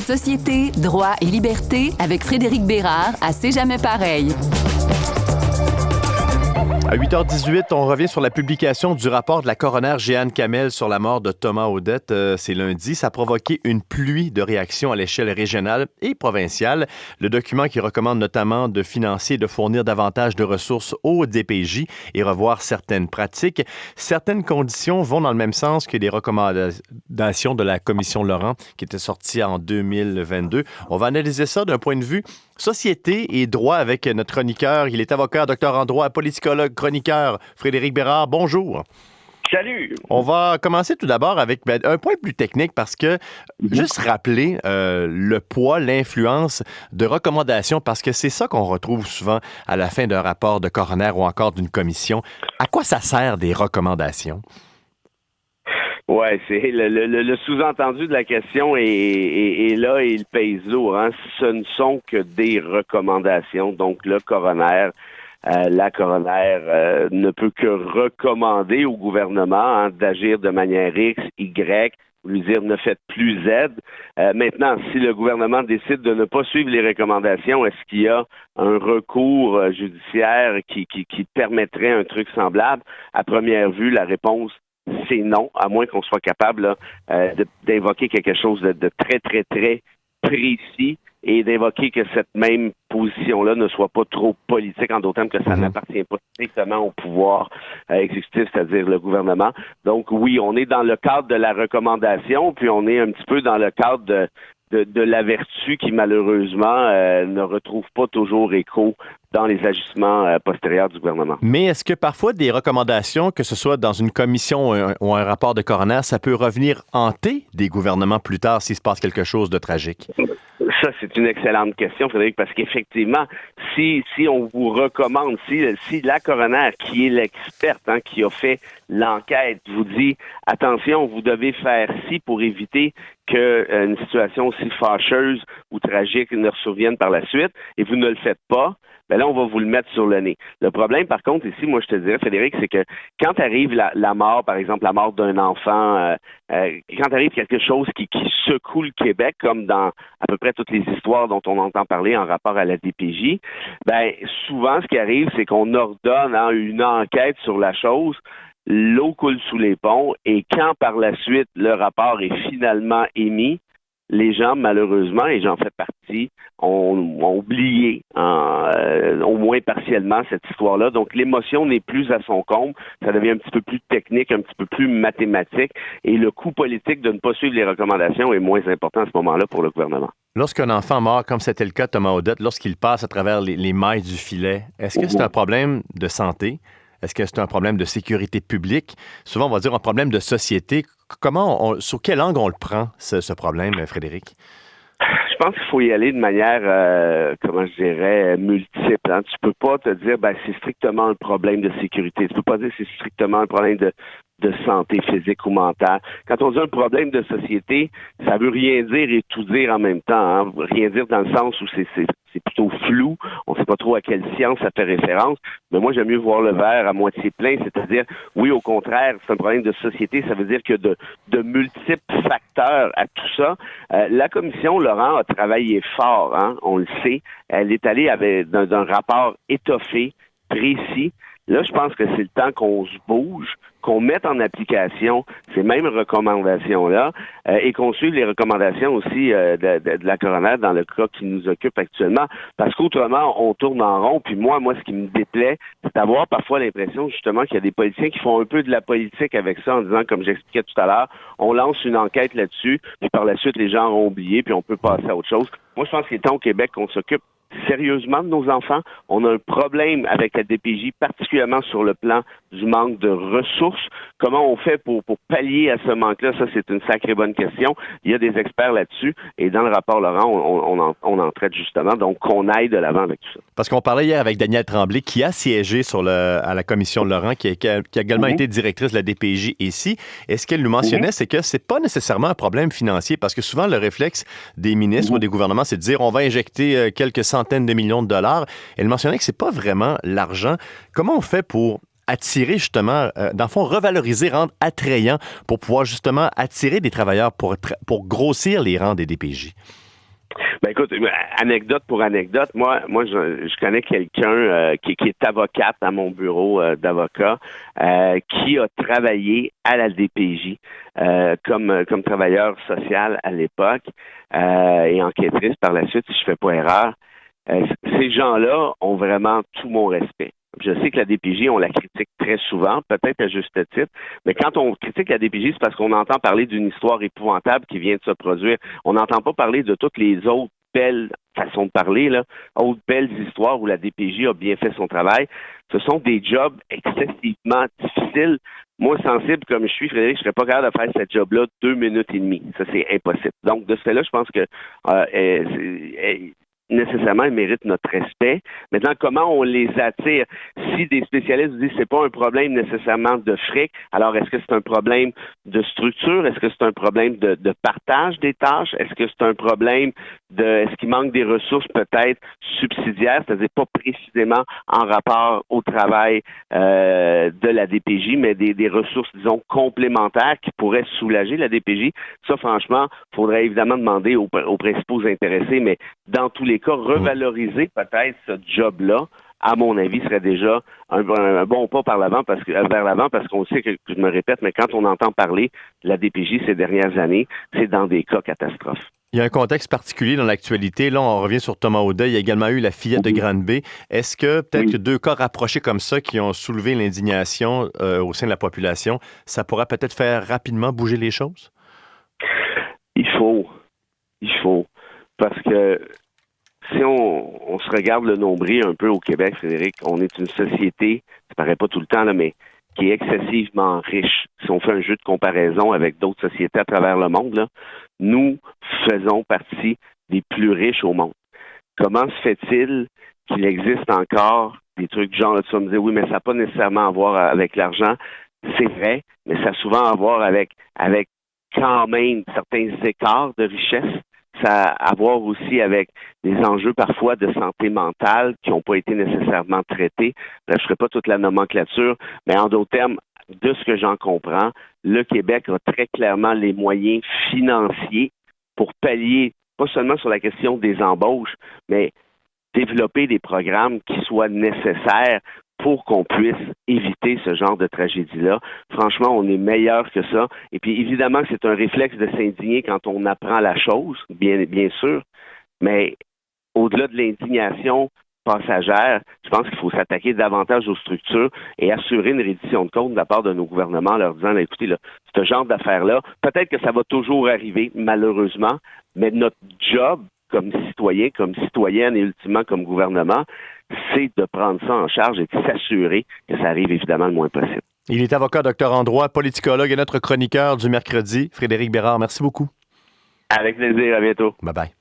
Société, droit et liberté avec Frédéric Bérard à C'est jamais pareil. À 8h18, on revient sur la publication du rapport de la coroner Jeanne Kamel sur la mort de Thomas Audette. C'est lundi. Ça a provoqué une pluie de réactions à l'échelle régionale et provinciale. Le document qui recommande notamment de financer et de fournir davantage de ressources au DPJ et revoir certaines pratiques. Certaines conditions vont dans le même sens que les recommandations de la commission Laurent qui était sortie en 2022. On va analyser ça d'un point de vue société et droit avec notre chroniqueur. Il est avocat, docteur en droit, politicologue, chroniqueur, Frédéric Bérard. Bonjour. Salut! On va commencer tout d'abord avec un point plus technique parce que juste rappeler le poids, l'influence de recommandations parce que c'est ça qu'on retrouve souvent à la fin d'un rapport de coroner ou encore d'une commission. À quoi ça sert des recommandations? Ouais, c'est le sous-entendu de la question et là, il pèse lourd. Hein? Ce ne sont que des recommandations. Donc, le coroner, la coroner ne peut que recommander au gouvernement d'agir de manière X, Y, lui dire ne faites plus Z. Maintenant, si le gouvernement décide de ne pas suivre les recommandations, est-ce qu'il y a un recours judiciaire qui permettrait un truc semblable? À première vue, la réponse c'est non, à moins qu'on soit capable là, d'invoquer quelque chose de très, très, très précis et d'invoquer que cette même position-là ne soit pas trop politique, en d'autres termes que ça n'appartient pas strictement au pouvoir exécutif, c'est-à-dire le gouvernement. Donc oui, on est dans le cadre de la recommandation, puis on est un petit peu dans le cadre de la vertu qui, malheureusement, ne retrouve pas toujours écho dans les agissements postérieurs du gouvernement. Mais est-ce que parfois des recommandations, que ce soit dans une commission ou un rapport de coroner, ça peut revenir hanter des gouvernements plus tard s'il se passe quelque chose de tragique? Ça, c'est une excellente question, Frédéric, parce qu'effectivement, si on vous recommande, si la coroner, qui est l'experte, qui a fait l'enquête, vous dit « Attention, vous devez faire ci pour éviter qu'une situation aussi fâcheuse ou tragique ne survienne par la suite, et vous ne le faites pas », ben là, on va vous le mettre sur le nez. Le problème, par contre, ici, moi, je te dirais, Frédéric, c'est que quand arrive la mort, par exemple, la mort d'un enfant, quand arrive quelque chose qui secoue le Québec, comme dans à peu près toutes les histoires dont on entend parler en rapport à la DPJ, ben souvent, ce qui arrive, c'est qu'on ordonne une enquête sur la chose, l'eau coule sous les ponts, et quand, par la suite, le rapport est finalement émis, les gens, malheureusement, et j'en fais partie, ont oublié, au moins partiellement, cette histoire-là. Donc, l'émotion n'est plus à son comble. Ça devient un petit peu plus technique, un petit peu plus mathématique. Et le coût politique de ne pas suivre les recommandations est moins important à ce moment-là pour le gouvernement. Lorsqu'un enfant meurt, comme c'était le cas de Thomas Audette, lorsqu'il passe à travers les mailles du filet, est-ce que c'est un problème de santé? Est-ce que c'est un problème de sécurité publique? Souvent, on va dire un problème de société. Sur quel angle on le prend, ce problème, Frédéric? Je pense qu'il faut y aller de manière, multiple. Hein. Tu peux pas te dire, c'est strictement un problème de sécurité. Tu peux pas dire que c'est strictement un problème de santé physique ou mentale. Quand on dit un problème de société, ça veut rien dire et tout dire en même temps. Hein. Rien dire dans le sens où c'est plutôt flou. On ne sait pas trop à quelle science ça fait référence. Mais moi, j'aime mieux voir le verre à moitié plein, c'est-à-dire, oui, au contraire, c'est un problème de société. Ça veut dire que de multiples facteurs à tout ça. La commission Laurent a travaillé fort, hein, on le sait. Elle est allée avec d'un rapport étoffé, précis. Là, je pense que c'est le temps qu'on se bouge, qu'on mette en application ces mêmes recommandations-là et qu'on suive les recommandations aussi de la coroner dans le cas qui nous occupe actuellement. Parce qu'autrement, on tourne en rond. Puis moi, ce qui me déplaît, c'est d'avoir parfois l'impression justement qu'il y a des politiciens qui font un peu de la politique avec ça en disant, comme j'expliquais tout à l'heure, on lance une enquête là-dessus, puis par la suite, les gens ont oublié, puis on peut passer à autre chose. Moi, je pense qu'il est temps au Québec qu'on s'occupe sérieusement de nos enfants. On a un problème avec la DPJ, particulièrement sur le plan du manque de ressources. Comment on fait pour pallier à ce manque-là? Ça, c'est une sacrée bonne question. Il y a des experts là-dessus. Et dans le rapport Laurent, on en traite justement. Donc, qu'on aille de l'avant avec tout ça. Parce qu'on parlait hier avec Danielle Tremblay, qui a siégé à la commission Laurent, qui a également été directrice de la DPJ ici. Et ce qu'elle nous mentionnait, c'est que c'est pas nécessairement un problème financier, parce que souvent, le réflexe des ministres ou des gouvernements, c'est de dire on va injecter quelques centaines de millions de dollars. Elle mentionnait que c'est pas vraiment l'argent. Comment on fait pour attirer justement, dans le fond, revaloriser, rendre attrayant pour pouvoir justement attirer des travailleurs pour grossir les rangs des DPJ? Ben écoute, anecdote pour anecdote, moi je connais quelqu'un qui est avocate à mon bureau d'avocat, qui a travaillé à la DPJ comme travailleur social à l'époque et enquêtrice par la suite, si je fais pas erreur. Ces gens-là ont vraiment tout mon respect. Je sais que la DPJ, on la critique très souvent, peut-être à juste titre, mais quand on critique la DPJ, c'est parce qu'on entend parler d'une histoire épouvantable qui vient de se produire. On n'entend pas parler de toutes les autres belles façons de parler, là, autres belles histoires où la DPJ a bien fait son travail. Ce sont des jobs excessivement difficiles. Moi, sensible comme je suis, Frédéric, je serais pas capable de faire cette job-là 2 minutes et demie. Ça, c'est impossible. Donc, de ce fait-là, je pense que nécessairement, ils méritent notre respect. Maintenant, comment on les attire? Si des spécialistes disent que c'est pas un problème nécessairement de fric, alors est-ce que c'est un problème de structure? Est-ce que c'est un problème de partage des tâches? Est-ce que c'est un problème est-ce qu'il manque des ressources peut-être subsidiaires, c'est-à-dire pas précisément en rapport au travail de la DPJ, mais des ressources, disons, complémentaires qui pourraient soulager la DPJ? Ça, franchement, il faudrait évidemment demander aux principaux intéressés, mais dans tous les cas, revaloriser peut-être ce job-là, à mon avis, serait déjà un bon pas vers l'avant parce qu'on sait que, je me répète, mais quand on entend parler de la DPJ ces dernières années, c'est dans des cas catastrophes. Il y a un contexte particulier dans l'actualité. Là, on revient sur Thomas Audet. Il y a également eu la fillette de Granby. Est-ce que peut-être que 2 cas rapprochés comme ça qui ont soulevé l'indignation au sein de la population, ça pourrait peut-être faire rapidement bouger les choses? Il faut. Parce que si on se regarde le nombril un peu au Québec, Frédéric, on est une société, ça paraît pas tout le temps, là, mais qui est excessivement riche. Si on fait un jeu de comparaison avec d'autres sociétés à travers le monde, là, nous faisons partie des plus riches au monde. Comment se fait-il qu'il existe encore des trucs du genre, là, tu vas me dire, oui, mais ça n'a pas nécessairement à voir avec l'argent. C'est vrai, mais ça a souvent à voir avec quand même certains écarts de richesse. Ça a à voir aussi avec des enjeux parfois de santé mentale qui n'ont pas été nécessairement traités. Je ne ferai pas toute la nomenclature, mais en d'autres termes, de ce que j'en comprends, le Québec a très clairement les moyens financiers pour pallier, pas seulement sur la question des embauches, mais développer des programmes qui soient nécessaires pour qu'on puisse éviter ce genre de tragédie-là. Franchement, on est meilleur que ça. Et puis, évidemment, c'est un réflexe de s'indigner quand on apprend la chose, bien sûr. Mais au-delà de l'indignation passagère, je pense qu'il faut s'attaquer davantage aux structures et assurer une reddition de compte de la part de nos gouvernements en leur disant, là, écoutez, là, ce genre d'affaires-là, peut-être que ça va toujours arriver, malheureusement, mais notre job comme citoyen, comme citoyenne et ultimement comme gouvernement, c'est de prendre ça en charge et de s'assurer que ça arrive évidemment le moins possible. Il est avocat, docteur en droit, politicologue et notre chroniqueur du mercredi, Frédéric Bérard. Merci beaucoup. Avec plaisir, à bientôt. Bye-bye.